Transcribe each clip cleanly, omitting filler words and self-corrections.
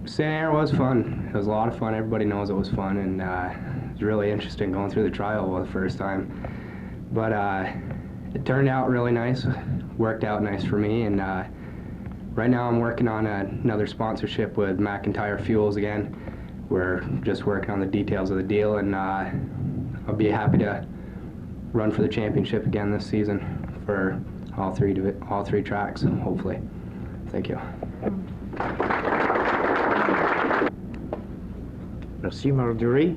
St. Air was fun. It was a lot of fun. Everybody knows it was fun, and it was really interesting going through the trial for the first time. But it turned out really nice, worked out nice for me, and right now I'm working on another sponsorship with McIntyre Fuels again. We're just working on the details of the deal, and I'll be happy to run for the championship again this season for all three tracks, hopefully. Thank you. Merci, Marjorie.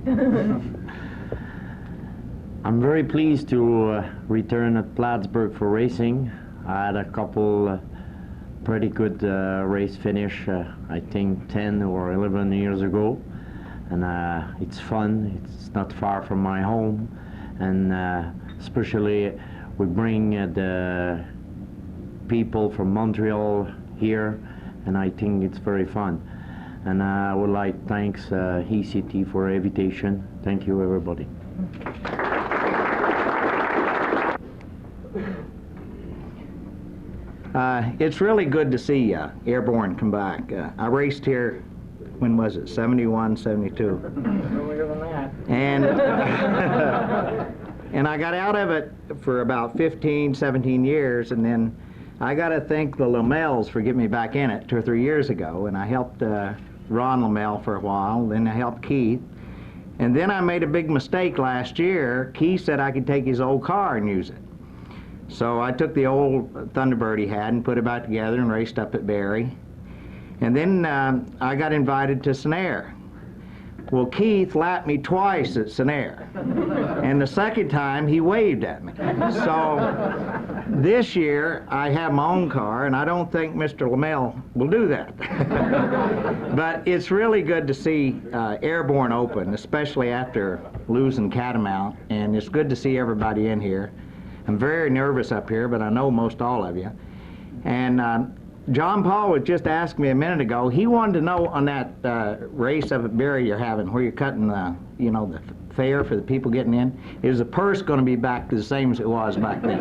I'm very pleased to return at Plattsburgh for racing. I had a couple pretty good race finish, I think 10 or 11 years ago. And it's fun, it's not far from my home. And especially we bring the people from Montreal here, and I think it's very fun. And I would like to thank ECT for the invitation. Thank you, everybody. It's really good to see Airborne come back. I raced here, when was it, 71, 72? Earlier than that. And, and I got out of it for about 15, 17 years, and then I got to thank the Lamels for getting me back in it 2 or 3 years ago, and I helped Ron Lamel for a while, then I helped Keith. And then I made a big mistake last year. Keith said I could take his old car and use it. So I took the old Thunderbird he had and put it back together and raced up at Barrie. And then I got invited to St. Air. Well, Keith lapped me twice at St. Air. And the second time, he waved at me. So this year, I have my own car, and I don't think Mr. Lamel will do that. But it's really good to see Airborne open, especially after losing Catamount, and it's good to see everybody in here. I'm very nervous up here, but I know most all of you. And John Paul was just asking me a minute ago, he wanted to know on that race up at Barrie you're having, where you're cutting the, you know, the fare for the people getting in, is the purse going to be back to the same as it was back then?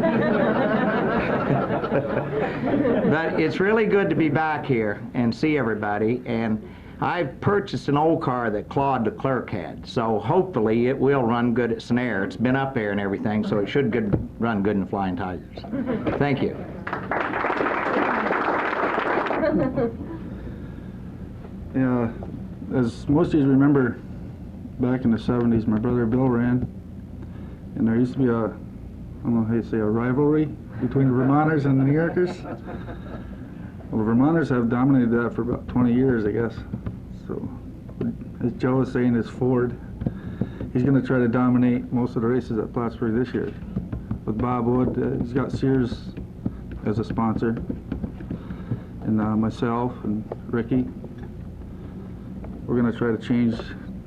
But it's really good to be back here and see everybody, and I purchased an old car that Claude the clerk had, so hopefully it will run good at St. Air. It's been up there and everything, so it should run good in Flying Tigers. Thank you. Yeah, as most of you remember, back in the 70s, my brother Bill ran, and there used to be a, I don't know how you say, a rivalry between the Vermonters and the New Yorkers. Well, the Vermonters have dominated that for about 20 years, I guess. So, as Joe was saying, it's Ford. He's going to try to dominate most of the races at Plattsburgh this year. With Bob Wood, he's got Sears as a sponsor, and myself and Ricky. We're going to try to change,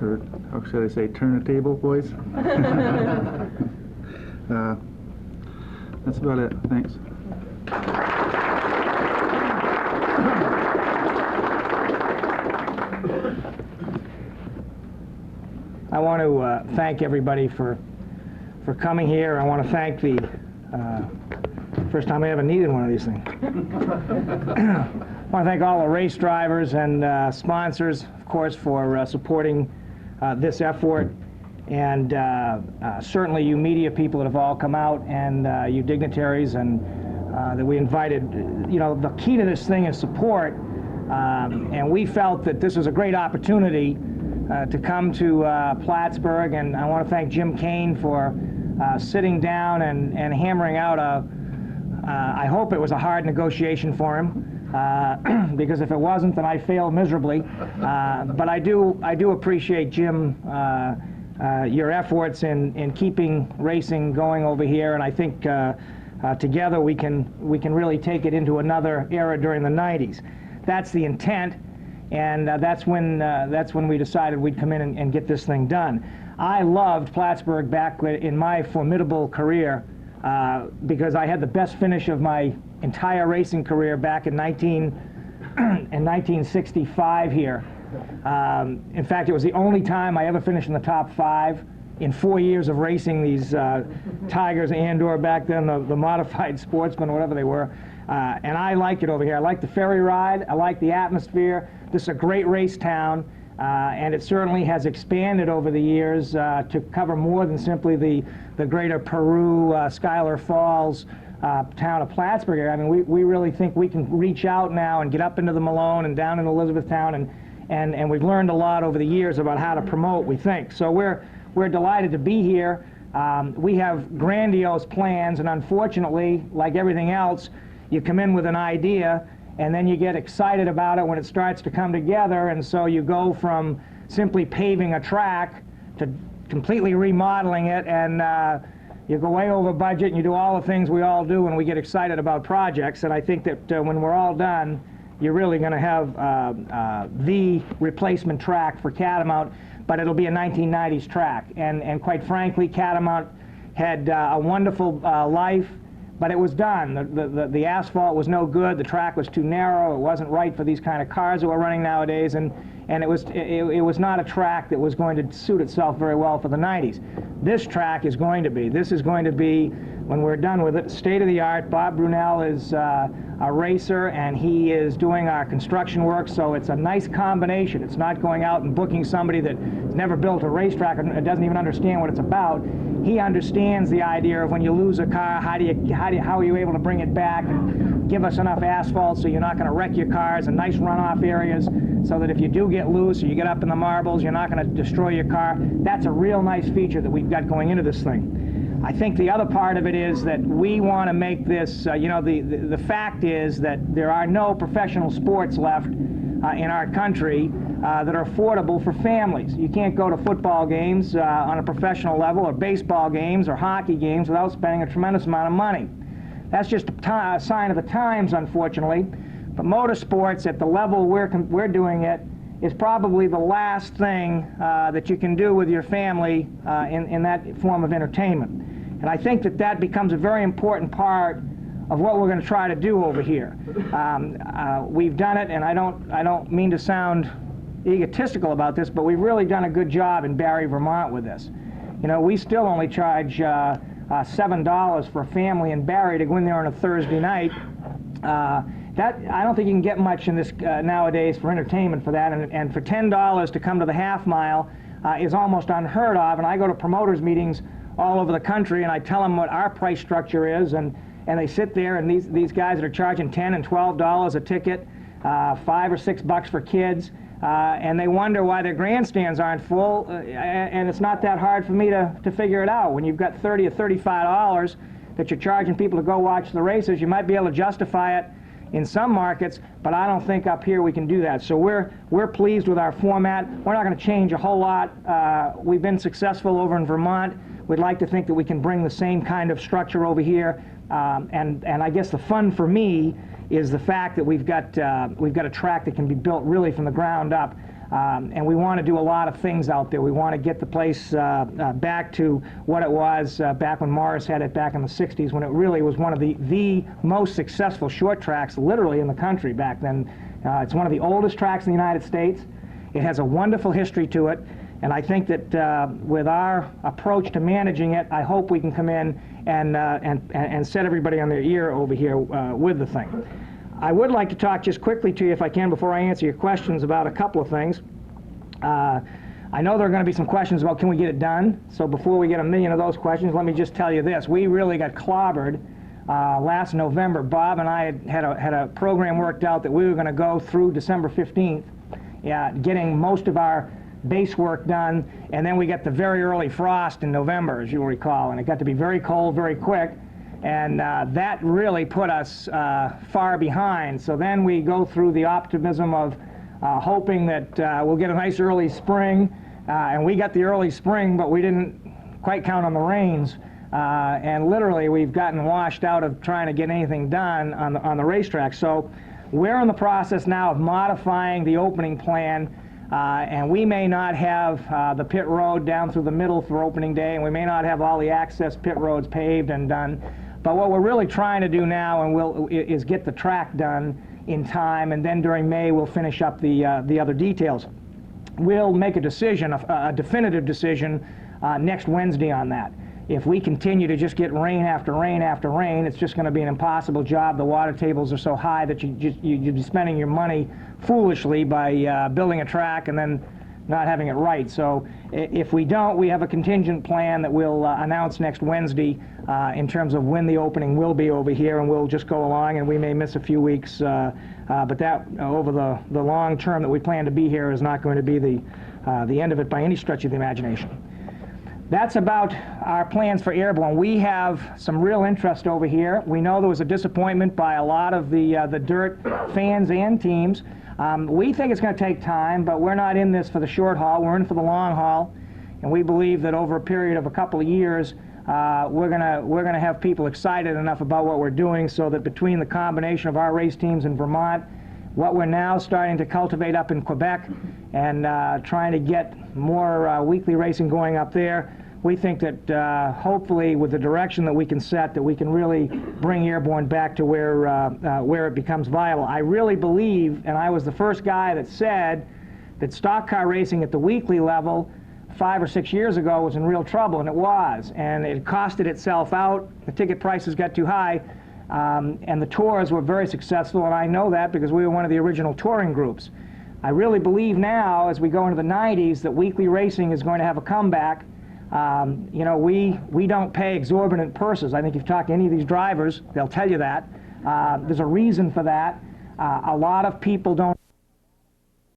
or how should I say, turn the table, boys? That's about it. Thanks. I want to thank everybody for coming here. I want to thank the first time I ever needed one of these things. I want to thank all the race drivers and sponsors, of course, for supporting this effort, and certainly you media people that have all come out, and you dignitaries, and that we invited. You know, the key to this thing is support, and we felt that this was a great opportunity to come to Plattsburgh, and I want to thank Jim Kane for sitting down and hammering out I hope it was a hard negotiation for him, because if it wasn't, then I failed miserably. But I do appreciate, Jim, your efforts in keeping racing going over here, and I think together we can really take it into another era during the 90s. That's the intent. And that's when we decided we'd come in and get this thing done. I loved Plattsburgh back in my formidable career because I had the best finish of my entire racing career back in 1965 here. In fact, it was the only time I ever finished in the top 5 in 4 years of racing these Tigers and/or back then the modified sportsmen, whatever they were. And I like it over here. I like the ferry ride. I like the atmosphere. This is a great race town, and it certainly has expanded over the years to cover more than simply the greater Peru, Schuyler Falls town of Plattsburgh area. I mean, we really think we can reach out now and get up into the Malone and down in Elizabethtown, and we've learned a lot over the years about how to promote, we think. So we're delighted to be here. We have grandiose plans, and unfortunately, like everything else, you come in with an idea, and then you get excited about it when it starts to come together, and so you go from simply paving a track to completely remodeling it, and you go way over budget, and you do all the things we all do when we get excited about projects. And I think that when we're all done, you're really going to have the replacement track for Catamount, but it'll be a 1990s track. And quite frankly, Catamount had a wonderful life, but it was done. The asphalt was no good. The track was too narrow. It wasn't right for these kind of cars that we're running nowadays, and it was not a track that was going to suit itself very well for the 90s. This track is going to be. This is going to be, when we're done with it, state of the art. Bob Brunel is a racer, and he is doing our construction work, so it's a nice combination. It's not going out and booking somebody that's never built a racetrack and doesn't even understand what it's about. He understands the idea of when you lose a car, how are you able to bring it back and give us enough asphalt so you're not going to wreck your cars, and nice runoff areas so that if you do get loose or you get up in the marbles, you're not going to destroy your car. That's a real nice feature that we've got going into this thing. I think the other part of it is that we want to make this, the fact is that there are no professional sports left in our country that are affordable for families. You can't go to football games on a professional level, or baseball games or hockey games without spending a tremendous amount of money. That's just a sign of the times, unfortunately. But motorsports at the level we're doing it is probably the last thing that you can do with your family in that form of entertainment. And I think that becomes a very important part of what we're going to try to do over here. We've done it, and I don't mean to sound egotistical about this, but we've really done a good job in Barre, Vermont with this. You know, we still only charge $7 for a family in Barre to go in there on a Thursday night. I don't think you can get much in this nowadays for entertainment for that, and for $10 to come to the half mile is almost unheard of. And I go to promoters meetings all over the country, and I tell them what our price structure is, and they sit there, and these guys that are charging $10 and $12 a ticket, $5 or $6 for kids, and they wonder why their grandstands aren't full, and it's not that hard for me to figure it out. When you've got $30 or $35 that you're charging people to go watch the races, you might be able to justify it in some markets, but I don't think up here we can do that. So we're pleased with our format. We're not going to change a whole lot. We've been successful over in Vermont. We'd like to think that we can bring the same kind of structure over here. And I guess the fun for me is the fact that we've got a track that can be built really from the ground up. And we want to do a lot of things out there. We want to get the place back to what it was back when Morris had it back in the 60s, when it really was one of the most successful short tracks literally in the country back then. It's one of the oldest tracks in the United States. It has a wonderful history to it. And I think that with our approach to managing it, I hope we can come in and set everybody on their ear over here with the thing. I would like to talk just quickly to you, if I can, before I answer your questions, about a couple of things. I know there are going to be some questions about can we get it done. So before we get a million of those questions, let me just tell you this. We really got clobbered last November. Bob and I had a program worked out that we were going to go through December 15th, getting most of our base work done, and then we got the very early frost in November, as you'll recall, and it got to be very cold very quick. And that really put us far behind. So then we go through the optimism of hoping that we'll get a nice early spring. And we got the early spring, but we didn't quite count on the rains. And literally we've gotten washed out of trying to get anything done on the racetrack. So we're in the process now of modifying the opening plan. And we may not have the pit road down through the middle for opening day, and we may not have all the access pit roads paved and done. But what we're really trying to do now is get the track done in time, and then during May we'll finish up the other details. We'll make a decision, a definitive decision, next Wednesday on that. if we continue to just get rain after rain after rain, it's just going to be an impossible job. The water tables are so high that you'd be spending your money foolishly by building a track and then not having it right. So if we don't, we have a contingent plan that we'll announce next Wednesday in terms of when the opening will be over here, and we'll just go along, and we may miss a few weeks, but that over the long term that we plan to be here is not going to be the end of it by any stretch of the imagination. That's about our plans for Airborne. We have some real interest over here. We know there was a disappointment by a lot of the dirt fans and teams. We think it's going to take time, but we're not in this for the short haul. We're in for the long haul, and we believe that over a period of a couple of years, we're gonna have people excited enough about what we're doing, so that between the combination of our race teams in Vermont, what we're now starting to cultivate up in Quebec, and trying to get more weekly racing going up there, we think that hopefully with the direction that we can set, that we can really bring Airborne back to where it becomes viable. I really believe, and I was the first guy that said that stock car racing at the weekly level 5 or 6 years ago was in real trouble, and it was. And it costed itself out. The ticket prices got too high, and the tours were very successful, and I know that because we were one of the original touring groups. I really believe now, as we go into the 90s, that weekly racing is going to have a comeback. You know, we don't pay exorbitant purses. I think if you talk to any of these drivers, they'll tell you that. There's a reason for that. A lot of people don't